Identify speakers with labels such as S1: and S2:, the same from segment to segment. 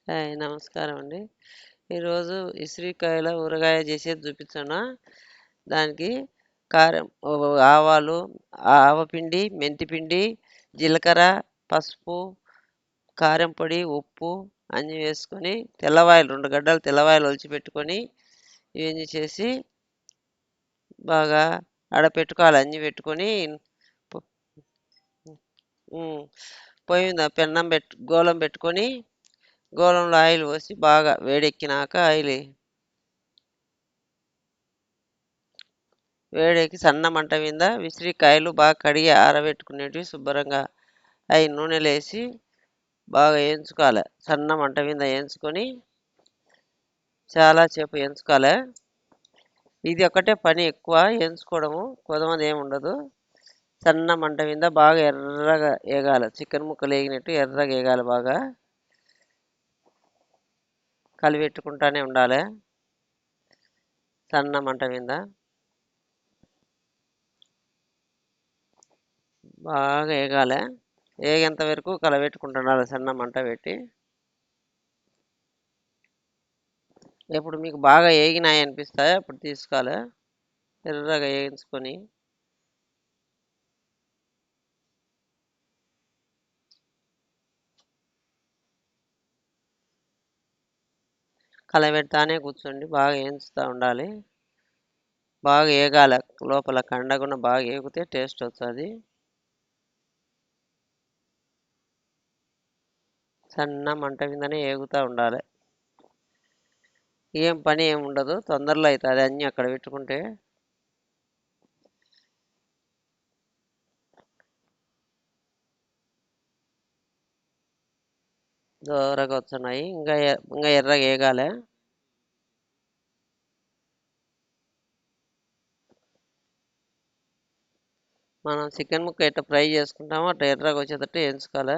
S1: Hi నమస్కారం అండి. ఈరోజు ఇసిరికాయల ఊరగాయ చేసేది చూపించాను. దానికి కారం, ఆవాలు, ఆవపిండి, మెంతిపిండి, జీలకర్ర, పసుపు, కారం పొడి, ఉప్పు అన్నీ వేసుకొని తెల్లవాయలు 2 గడ్డలు తెల్లవాయలు ఒలిచిపెట్టుకొని ఇవన్నీ చేసి బాగా ఆడపెట్టుకోవాలి. అన్నీ పెట్టుకొని పొ- ఉమ్, పొయ్యి మీద గోళం పెట్టుకొని గోళంలో ఆయిల్ పోసి బాగా వేడెక్కినాక వేడెక్కి సన్న మంట మీద విసిరికాయలు బాగా కడిగి ఆరబెట్టుకునేటివి శుభ్రంగా అవి నూనెలో వేసి బాగా వేయించుకోవాలి. సన్న మంట మీద వేయించుకొని చాలా సేపు వేయించుకోవాలి. ఇది ఒకటే పని, ఎక్కువ వేయించుకోవడము కొదమది ఏమి ఉండదు. సన్న మంట మీద బాగా ఎర్రగా వేగాలి. చికెన్ ముక్కలు వేగినట్టు ఎర్రగా వేగాలి. బాగా కలిపెట్టుకుంటానే ఉండాలి సన్న మంట మీద. బాగా వేగాలి. వేగేంత వరకు కలబెట్టుకుంటున్నారు సన్న మంట పెట్టి. ఎప్పుడు మీకు బాగా వేగినాయి అనిపిస్తాయో అప్పుడు తీసుకోవాలి. ఎర్రగా వేయించుకొని కలబెడతానే కూర్చోండి. బాగా వేయించుతూ ఉండాలి. బాగా వేగాలి. లోపల కండకుండా బాగా వేగితే టేస్ట్ వస్తుంది. సన్న మంట మీదనే వేగుతూ ఉండాలి. ఏం పని ఏమి ఉండదు, తొందరలో అవుతుంది అన్నీ అక్కడ పెట్టుకుంటే. దూరగా వస్తున్నాయి. ఇంకా ఎర్రగా వేగాలి. మనం చికెన్ ముక్క ఎట్లా ఫ్రై చేసుకుంటామో అట్లా ఎర్రగా వచ్చేటట్టు వేయించుకోవాలి.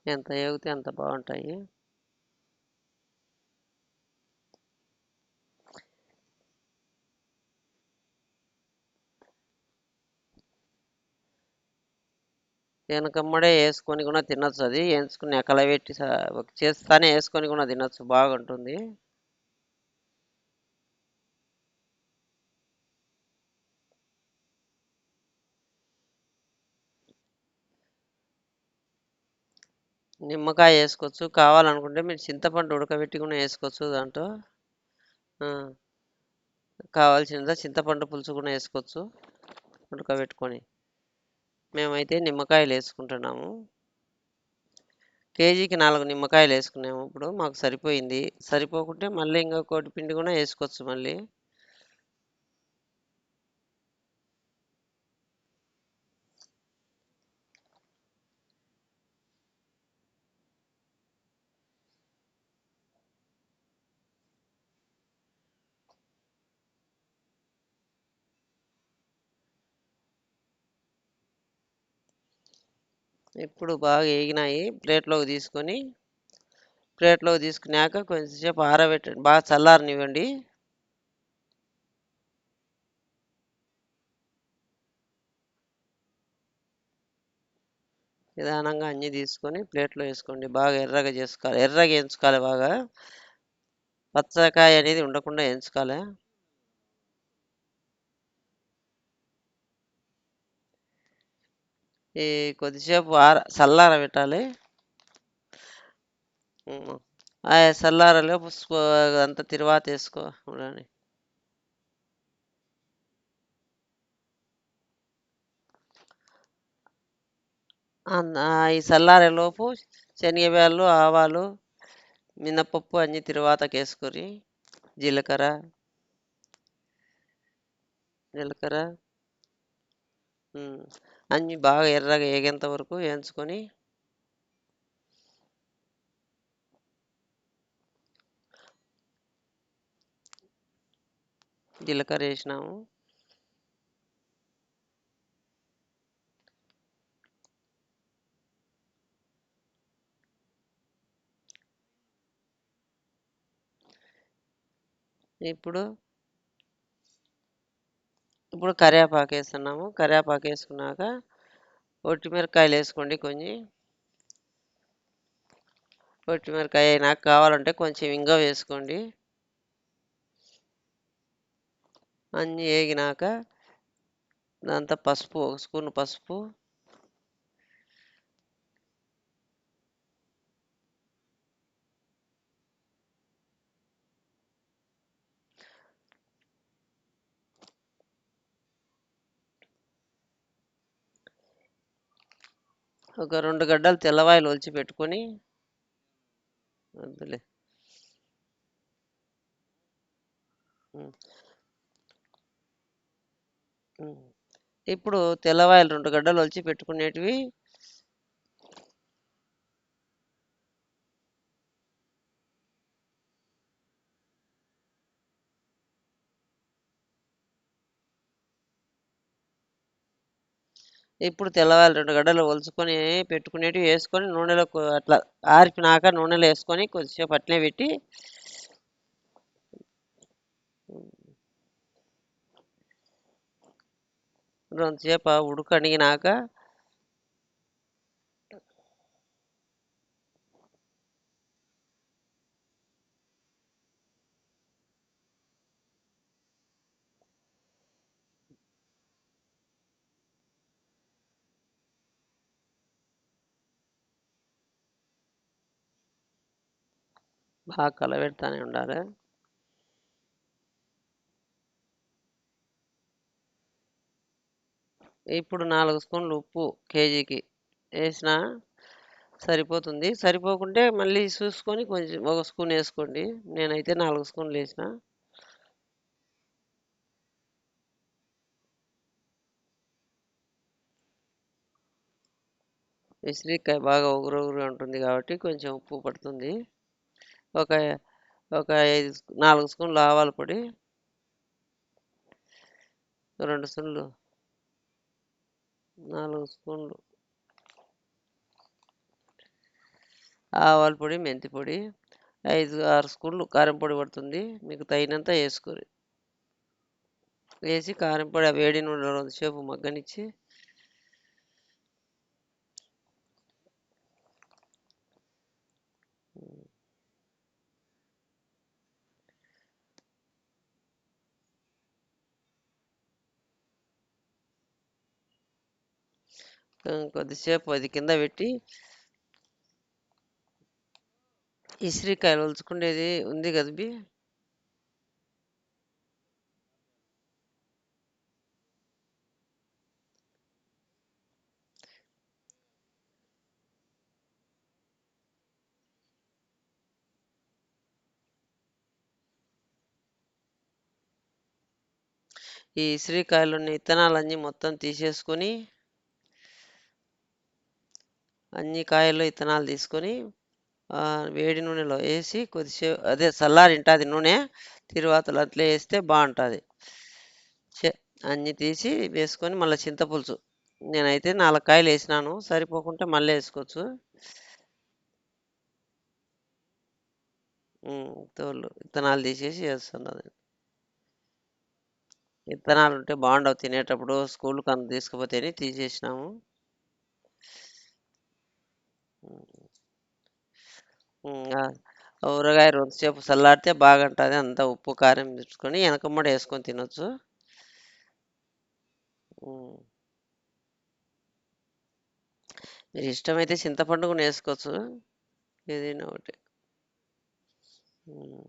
S1: ఎంత వేగితే అంత బాగుంటాయి. వెనకమ్మడే వేసుకొని కూడా తినొచ్చు. అది వేయించుకుని కలబెట్టి చేస్తానే వేసుకొని కూడా తినొచ్చు, బాగుంటుంది. నిమ్మకాయ వేసుకోవచ్చు. కావాలనుకుంటే మీరు చింతపండు ఉడకబెట్టి కూడా వేసుకోవచ్చు దాంట్లో. ఆ, కావాల్సినంత చింతపండు పులుసు కూడా వేసుకోవచ్చు ఉడకబెట్టుకొని. మేమైతే నిమ్మకాయలు వేసుకుంటున్నాము. కేజీకి 4 నిమ్మకాయలు వేసుకున్నాము. ఇప్పుడు మాకు సరిపోయింది. సరిపోకుంటే మళ్ళీ ఇంకా కోటి పిండి కూడా వేసుకోవచ్చు మళ్ళీ. ఇప్పుడు బాగా వేగినాయి. ప్లేట్లోకి తీసుకున్నాక కొంచెంసేపు ఆరబెట్టండి. బాగా చల్లారనివ్వండి. నిదానంగా అన్నీ తీసుకొని ప్లేట్లో వేసుకోండి. బాగా ఎర్రగా చేసుకోవాలి. ఎర్రగా వేయించుకోవాలి బాగా. పచ్చకాయ అనేది ఉండకుండా వేయించుకోవాలి. ఈ కొద్దిసేపు చల్లార పెట్టాలి. ఆ చల్లారలోపు అంతా తిరువాత వేసుకో చూడండి. ఈ చల్లారేలోపు శనగబ్యాళ్ళు, ఆవాలు, మినపప్పు అన్నీ తిరువాతకి వేసుకొని జీలకర్ర జీలకర్ర అన్నీ బాగా ఎర్రగా వేగేంత వరకు వేయించుకొని జీలకర్ర వేసినాము. ఇప్పుడు ఇప్పుడు కరివేపాకు వేస్తున్నాము. కరివేపాకు వేసుకున్నాక ఒట్టిమిరపకాయలు వేసుకోండి కొన్ని. ఒట్టిమిరపకాయ నాకు కావాలంటే కొంచెం ఇంగువ వేసుకోండి. అన్నీ వేగినాక దాంతో పసుపు, ఒక స్పూన్ పసుపు, ఒక 2 గడ్డలు తెల్లవాయలు ఒలిచి పెట్టుకొని, వద్దులే. ఉమ్, ఉమ్. ఇప్పుడు తెల్లవాయలు 2 గడ్డలు ఒలిచి పెట్టుకునేటివి ఇప్పుడు తెల్లవాయలు 2 గడ్డలు ఒలుచుకొని పెట్టుకునేటివి వేసుకొని నూనెలో అట్లా ఆరిపినాక నూనెలో వేసుకొని కొద్దిసేపు అట్లే పెట్టి రెండుసేపు ఉడకనిగినాక బాగా కలబెడతానే ఉండాలి. ఇప్పుడు 4 స్పూన్లు ఉప్పు కేజీకి వేసినా సరిపోతుంది. సరిపోకుంటే మళ్ళీ చూసుకొని కొంచెం ఒక స్పూన్ వేసుకోండి. నేనైతే 4 స్పూన్లు వేసిన. విసిరికాయ బాగా ఉగురుగా ఉంటుంది కాబట్టి కొంచెం ఉప్పు పడుతుంది. ఒక ఒక 4 స్పూన్లు ఆవాల పొడి, 2 స్పూన్లు 4 స్పూన్లు ఆవాల పొడి, మెంతి పొడి, 5-6 స్పూన్లు కారం పొడి పడుతుంది. మీకు తగినంత వేసుకోరు. వేసి కారం పొడి ఆ వేడి నూనెలో కొద్దిసేపు మగ్గనిచ్చి కొద్దిసేపు అది కింద పెట్టి ఇసిరికాయలు ఒలుచుకునేది ఉంది కదబి, ఈ ఇసిరికాయలున్న విత్తనాలన్నీ మొత్తం తీసేసుకొని అన్ని కాయల్లో విత్తనాలు తీసుకొని వేడి నూనెలో వేసి కొద్దిసేపు అదే చల్లారింటుంది నూనె, తిరువాతలు అట్లే వేస్తే బాగుంటుంది. అన్నీ తీసి వేసుకొని మళ్ళీ చింతపులుసు నేనైతే 4 కాయలు వేసినాను. సరిపోకుంటే మళ్ళీ వేసుకోవచ్చు. తోలు విత్తనాలు తీసేసి వేస్తున్నది. విత్తనాలు ఉంటే బాగుండవు తినేటప్పుడు, స్కూల్కి అంత తీసుకుపోతేనే తీసేసినాము. ఊరగాయ రెండుసేపు చల్లారితే బాగుంటుంది. అంతా ఉప్పు కారం తెచ్చుకొని వెనకమ్మడి వేసుకొని తినొచ్చు. మీరు ఇష్టమైతే చింతపండు కూడా వేసుకోవచ్చు, ఏదైనా ఒకటి. ఉమ్.